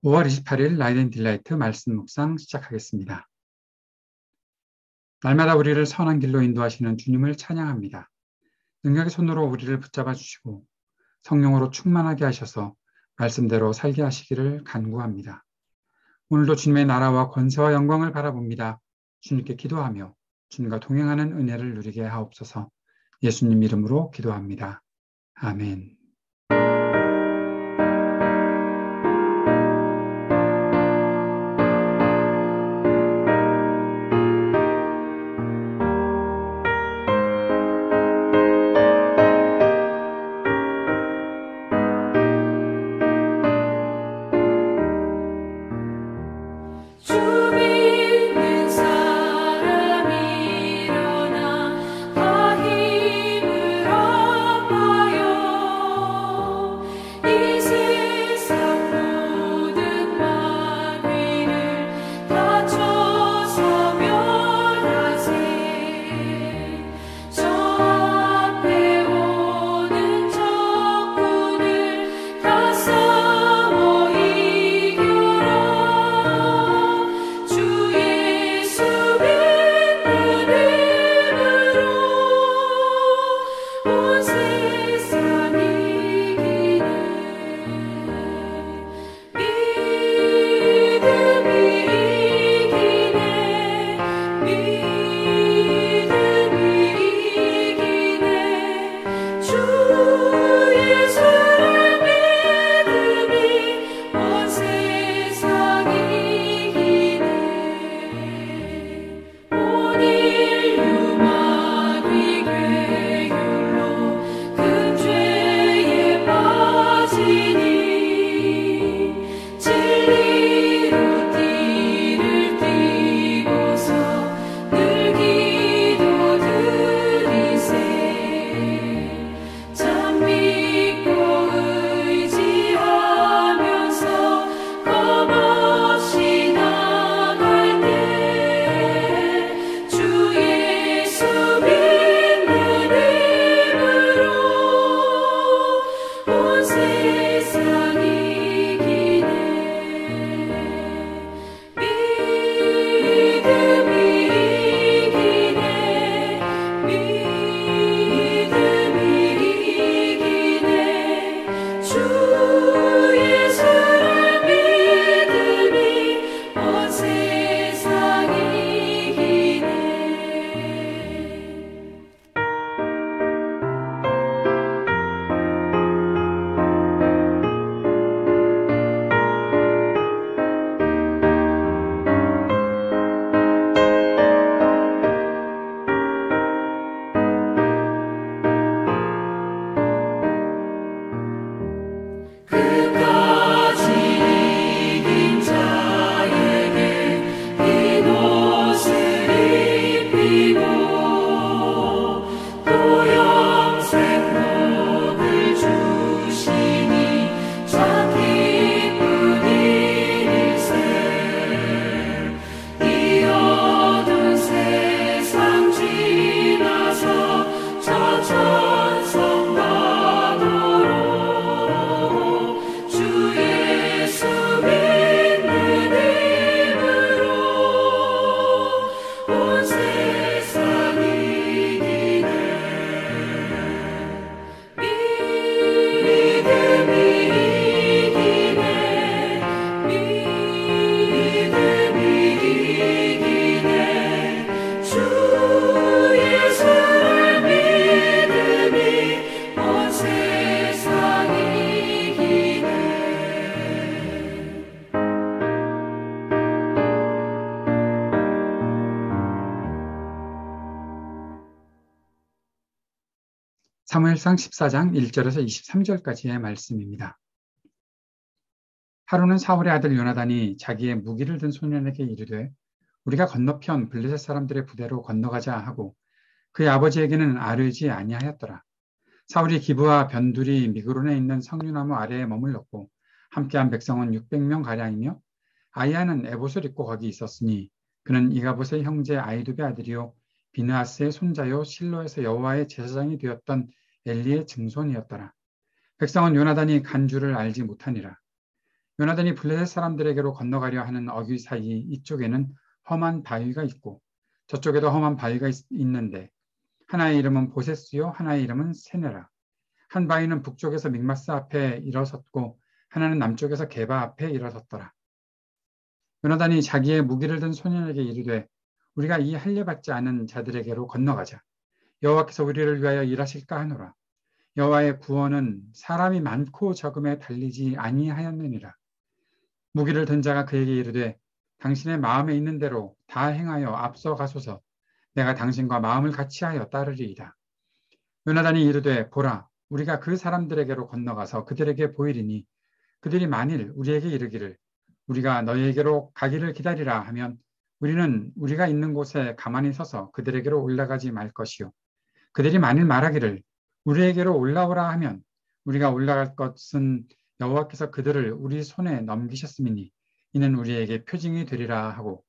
5월 28일 라이덴 딜라이트 말씀 묵상 시작하겠습니다. 날마다 우리를 선한 길로 인도하시는 주님을 찬양합니다. 능력의 손으로 우리를 붙잡아 주시고 성령으로 충만하게 하셔서 말씀대로 살게 하시기를 간구합니다. 오늘도 주님의 나라와 권세와 영광을 바라봅니다. 주님께 기도하며 주님과 동행하는 은혜를 누리게 하옵소서. 예수님 이름으로 기도합니다. 아멘. 사무엘상 14장 1절에서 23절까지의 말씀입니다. 하루는 사울의 아들 요나단이 자기의 무기를 든 소년에게 이르되 우리가 건너편 블레셋 사람들의 부대로 건너가자 하고 그의 아버지에게는 아뢰지 아니하였더라. 사울이 기브와 변두리 미그론에 있는 석류나무 아래에 머물렀고 함께한 백성은 600명 가량이며 아이야는 에봇을 입고 거기 있었으니 그는 이가봇의 형제 아이두베 아들이요 비느하스의 손자요 실로에서 여호와의 제사장이 되었던 엘리의 증손이었더라. 백성은 요나단이 간 줄을 알지 못하니라. 요나단이 블레셋 사람들에게로 건너가려 하는 어귀 사이 이쪽에는 험한 바위가 있고 저쪽에도 험한 바위가 있는데 하나의 이름은 보세스요 하나의 이름은 세네라. 한 바위는 북쪽에서 믹마스 앞에 일어섰고 하나는 남쪽에서 게바 앞에 일어섰더라. 요나단이 자기의 무기를 든 소년에게 이르되 우리가 이 할례받지 않은 자들에게로 건너가자. 여호와께서 우리를 위하여 일하실까 하노라. 여호와의 구원은 사람이 많고 적음에 달리지 아니하였느니라. 무기를 든 자가 그에게 이르되 당신의 마음에 있는 대로 다 행하여 앞서 가소서. 내가 당신과 마음을 같이하여 따르리이다. 요나단이 이르되 보라 우리가 그 사람들에게로 건너가서 그들에게 보이리니 그들이 만일 우리에게 이르기를 우리가 너희에게로 가기를 기다리라 하면 우리는 우리가 있는 곳에 가만히 서서 그들에게로 올라가지 말 것이요. 그들이 만일 말하기를 우리에게로 올라오라 하면 우리가 올라갈 것은 여호와께서 그들을 우리 손에 넘기셨음이니 이는 우리에게 표징이 되리라 하고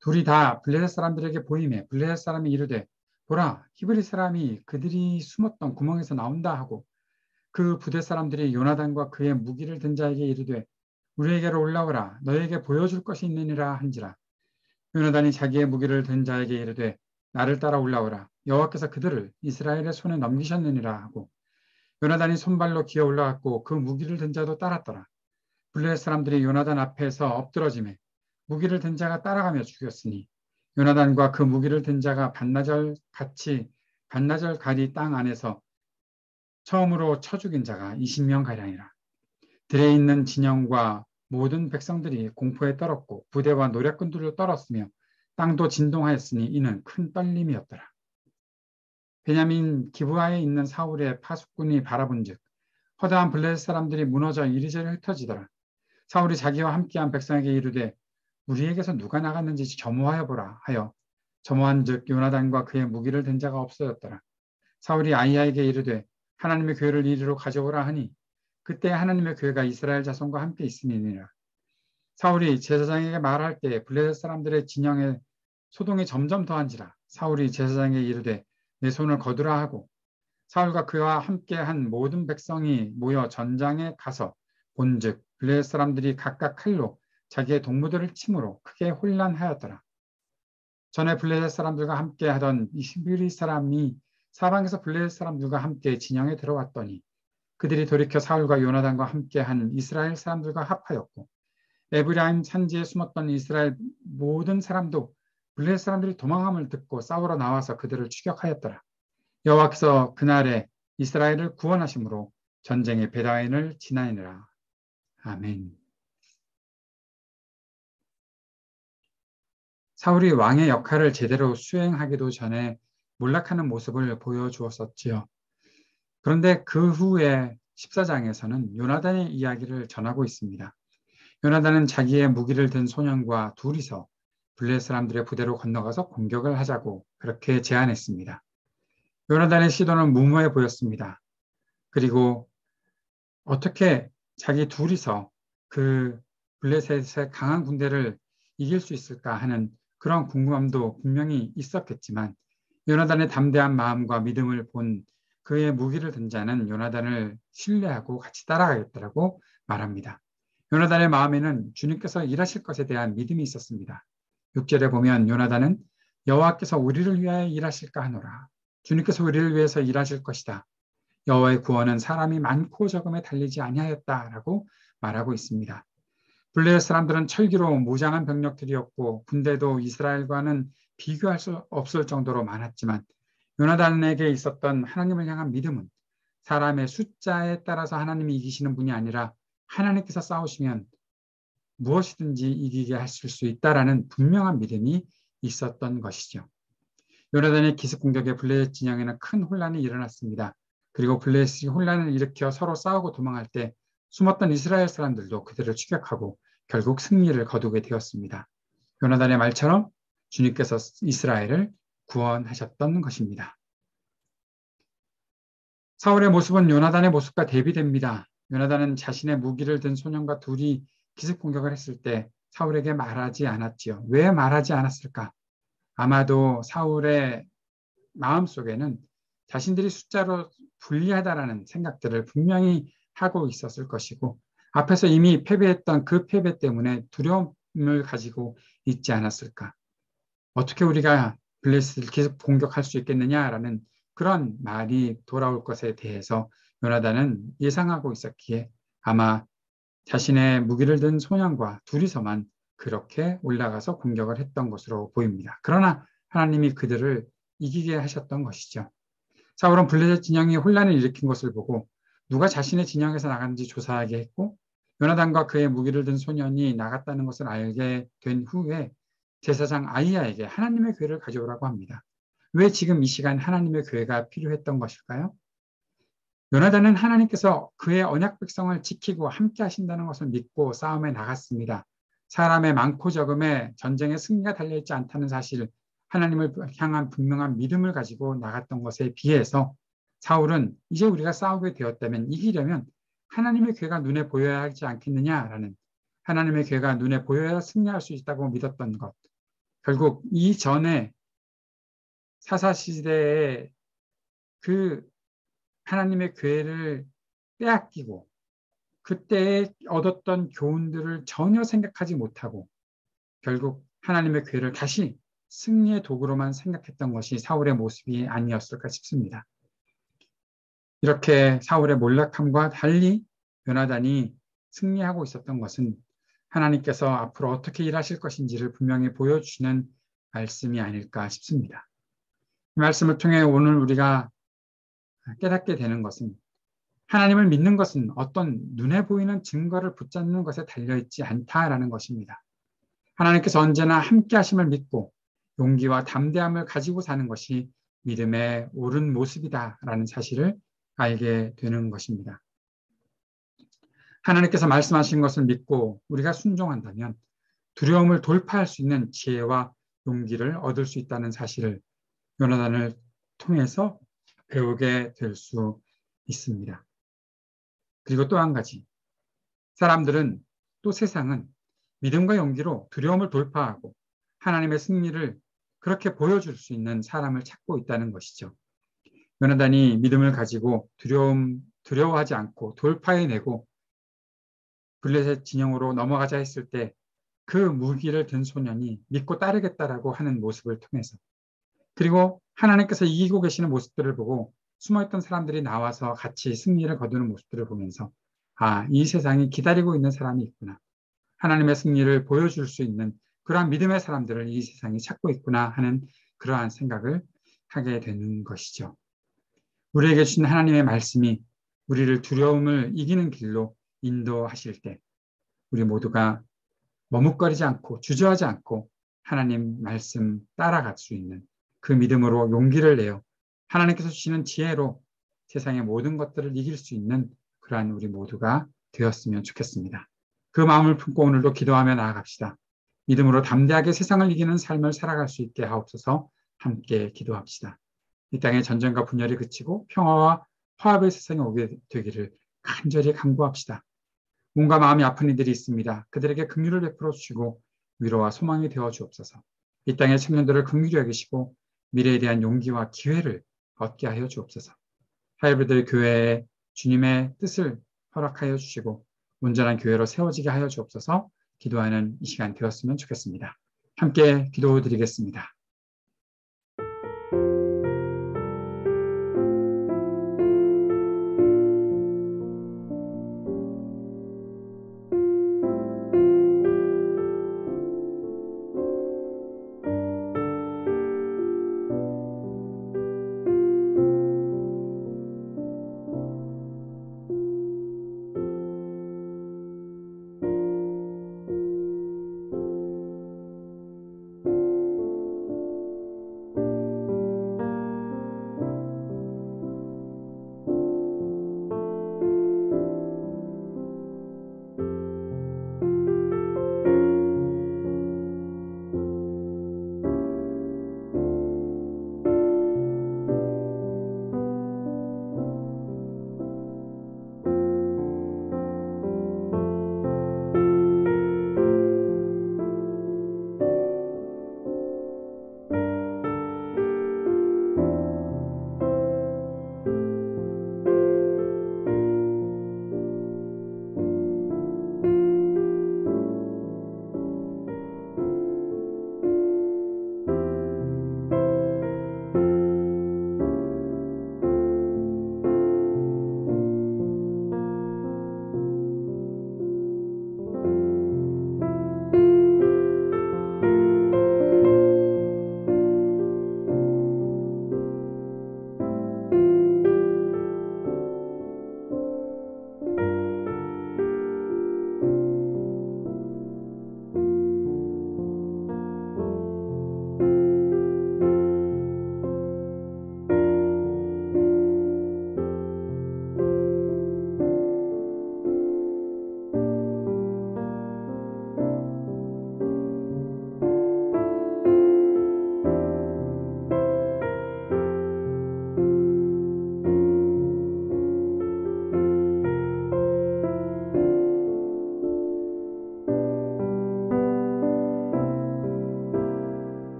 둘이 다 블레셋 사람들에게 보이매 블레셋 사람이 이르되 보라 히브리 사람이 그들이 숨었던 구멍에서 나온다 하고 그 부대 사람들이 요나단과 그의 무기를 든 자에게 이르되 우리에게로 올라오라 너에게 보여줄 것이 있느니라 한지라. 요나단이 자기의 무기를 든 자에게 이르되 나를 따라 올라오라 여호와께서 그들을 이스라엘의 손에 넘기셨느니라 하고 요나단이 손발로 기어 올라갔고 그 무기를 든 자도 따랐더라. 블레셋 사람들이 요나단 앞에서 엎드러지매 무기를 든 자가 따라가며 죽였으니 요나단과 그 무기를 든 자가 반나절 가리 땅 안에서 처음으로 쳐 죽인 자가 20명 가량이라. 들에 있는 진영과 모든 백성들이 공포에 떨었고 부대와 노략군들도 떨었으며 땅도 진동하였으니 이는 큰 떨림이었더라. 베냐민 기브아에 있는 사울의 파수꾼이 바라본즉 허다한 블레셋 사람들이 무너져 이리저리 흩어지더라. 사울이 자기와 함께한 백성에게 이르되 우리에게서 누가 나갔는지 점호하여 보라 하여 점호한즉 요나단과 그의 무기를 든 자가 없어졌더라. 사울이 아히야에게 이르되 하나님의 교회를 이리로 가져오라 하니 그때 하나님의 교회가 이스라엘 자손과 함께 있음이니라. 사울이 제사장에게 말할 때 블레셋 사람들의 진영에 소동이 점점 더한지라. 사울이 제사장에게 이르되 내 손을 거두라 하고 사울과 그와 함께한 모든 백성이 모여 전장에 가서 본즉 블레셋 사람들이 각각 칼로 자기의 동무들을 침으로 크게 혼란하였더라. 전에 블레셋 사람들과 함께하던 히브리 사람이 사방에서 블레셋 사람들과 함께 진영에 들어왔더니 그들이 돌이켜 사울과 요나단과 함께한 이스라엘 사람들과 합하였고 에브라임 산지에 숨었던 이스라엘 모든 사람도 블레셋 사람들이 도망함을 듣고 싸우러 나와서 그들을 추격하였더라. 여호와께서 그날에 이스라엘을 구원하심으로 전쟁의 베다인을 지나니라. 아멘. 사울이 왕의 역할을 제대로 수행하기도 전에 몰락하는 모습을 보여주었었지요. 그런데 그 후에 14장에서는 요나단의 이야기를 전하고 있습니다. 요나단은 자기의 무기를 든 소년과 둘이서 블레셋 사람들의 부대로 건너가서 공격을 하자고 그렇게 제안했습니다. 요나단의 시도는 무모해 보였습니다. 그리고 어떻게 자기 둘이서 그 블레셋의 강한 군대를 이길 수 있을까 하는 그런 궁금함도 분명히 있었겠지만 요나단의 담대한 마음과 믿음을 본 그의 무기를 든 자는 요나단을 신뢰하고 같이 따라가겠다라고 말합니다. 요나단의 마음에는 주님께서 일하실 것에 대한 믿음이 있었습니다. 6절에 보면 요나단은 여호와께서 우리를 위하여 일하실까 하노라. 주님께서 우리를 위해서 일하실 것이다. 여호와의 구원은 사람이 많고 적음에 달리지 아니하였다라고 말하고 있습니다. 블레셋 사람들은 철기로 무장한 병력들이었고 군대도 이스라엘과는 비교할 수 없을 정도로 많았지만 요나단에게 있었던 하나님을 향한 믿음은 사람의 숫자에 따라서 하나님이 이기시는 분이 아니라 하나님께서 싸우시면 무엇이든지 이기게 하실 수 있다라는 분명한 믿음이 있었던 것이죠. 요나단의 기습 공격에 블레셋 진영에는 큰 혼란이 일어났습니다. 그리고 블레셋이 혼란을 일으켜 서로 싸우고 도망할 때 숨었던 이스라엘 사람들도 그들을 추격하고 결국 승리를 거두게 되었습니다. 요나단의 말처럼 주님께서 이스라엘을 구원하셨던 것입니다. 사울의 모습은 요나단의 모습과 대비됩니다. 요나단은 자신의 무기를 든 소년과 둘이 기습 공격을 했을 때 사울에게 말하지 않았지요. 왜 말하지 않았을까? 아마도 사울의 마음속에는 자신들이 숫자로 불리하다라는 생각들을 분명히 하고 있었을 것이고 앞에서 이미 패배했던 그 패배 때문에 두려움을 가지고 있지 않았을까? 어떻게 우리가 블레셋을 계속 공격할 수 있겠느냐라는 그런 말이 돌아올 것에 대해서 요나단은 예상하고 있었기에 아마 자신의 무기를 든 소년과 둘이서만 그렇게 올라가서 공격을 했던 것으로 보입니다. 그러나 하나님이 그들을 이기게 하셨던 것이죠. 사울은 블레셋 진영이 혼란을 일으킨 것을 보고 누가 자신의 진영에서 나갔는지 조사하게 했고 요나단과 그의 무기를 든 소년이 나갔다는 것을 알게 된 후에 제사장 아이야에게 하나님의 궤를 가져오라고 합니다. 왜 지금 이 시간 하나님의 궤가 필요했던 것일까요? 요나단은 하나님께서 그의 언약 백성을 지키고 함께 하신다는 것을 믿고 싸움에 나갔습니다. 사람의 많고 적음에 전쟁에 승리가 달려있지 않다는 사실, 하나님을 향한 분명한 믿음을 가지고 나갔던 것에 비해서 사울은 이제 우리가 싸우게 되었다면 이기려면 하나님의 궤가 눈에 보여야 하지 않겠느냐라는, 하나님의 궤가 눈에 보여야 승리할 수 있다고 믿었던 것. 결국 이전에 사사시대에 그 하나님의 궤를 빼앗기고 그때 얻었던 교훈들을 전혀 생각하지 못하고 결국 하나님의 궤를 다시 승리의 도구로만 생각했던 것이 사울의 모습이 아니었을까 싶습니다. 이렇게 사울의 몰락함과 달리 요나단이 승리하고 있었던 것은 하나님께서 앞으로 어떻게 일하실 것인지를 분명히 보여주시는 말씀이 아닐까 싶습니다. 이 말씀을 통해 오늘 우리가 깨닫게 되는 것은 하나님을 믿는 것은 어떤 눈에 보이는 증거를 붙잡는 것에 달려있지 않다라는 것입니다. 하나님께서 언제나 함께 하심을 믿고 용기와 담대함을 가지고 사는 것이 믿음의 옳은 모습이다라는 사실을 알게 되는 것입니다. 하나님께서 말씀하신 것을 믿고 우리가 순종한다면 두려움을 돌파할 수 있는 지혜와 용기를 얻을 수 있다는 사실을 요나단을 통해서 배우게 될 수 있습니다. 그리고 또 한 가지, 사람들은 또 세상은 믿음과 용기로 두려움을 돌파하고 하나님의 승리를 그렇게 보여줄 수 있는 사람을 찾고 있다는 것이죠. 요나단이 믿음을 가지고 두려워하지 않고 돌파해내고 블레셋 진영으로 넘어가자 했을 때 그 무기를 든 소년이 믿고 따르겠다라고 하는 모습을 통해서, 그리고 하나님께서 이기고 계시는 모습들을 보고 숨어있던 사람들이 나와서 같이 승리를 거두는 모습들을 보면서 이 세상이 기다리고 있는 사람이 있구나. 하나님의 승리를 보여줄 수 있는 그러한 믿음의 사람들을 이 세상이 찾고 있구나 하는 그러한 생각을 하게 되는 것이죠. 우리에게 주신 하나님의 말씀이 우리를 두려움을 이기는 길로 인도하실 때 우리 모두가 머뭇거리지 않고 주저하지 않고 하나님 말씀 따라갈 수 있는 그 믿음으로 용기를 내어 하나님께서 주시는 지혜로 세상의 모든 것들을 이길 수 있는 그러한 우리 모두가 되었으면 좋겠습니다. 그 마음을 품고 오늘도 기도하며 나아갑시다. 믿음으로 담대하게 세상을 이기는 삶을 살아갈 수 있게 하옵소서. 함께 기도합시다. 이 땅의 전쟁과 분열이 그치고 평화와 화합의 세상에 오게 되기를 간절히 간구합시다. 몸과 마음이 아픈 이들이 있습니다. 그들에게 긍휼을 베풀어 주시고 위로와 소망이 되어 주옵소서. 이 땅의 청년들을 긍휼히 여기시고 미래에 대한 용기와 기회를 얻게 하여 주옵소서. 하이브들 교회에 주님의 뜻을 허락하여 주시고 온전한 교회로 세워지게 하여 주옵소서. 기도하는 이 시간 되었으면 좋겠습니다. 함께 기도드리겠습니다.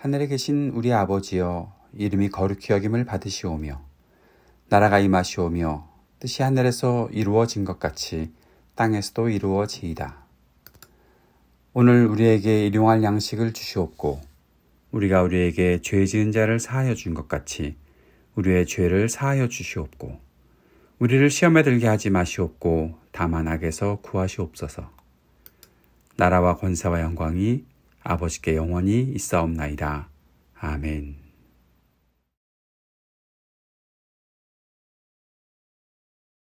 하늘에 계신 우리 아버지여, 이름이 거룩히 여김을 받으시오며 나라가 임하시오며 뜻이 하늘에서 이루어진 것 같이 땅에서도 이루어지이다. 오늘 우리에게 일용할 양식을 주시옵고 우리가 우리에게 죄 지은 자를 사하여 준 것 같이 우리의 죄를 사하여 주시옵고 우리를 시험에 들게 하지 마시옵고 다만 악에서 구하시옵소서. 나라와 권세와 영광이 아버지께 영원히 있사옵나이다. 아멘.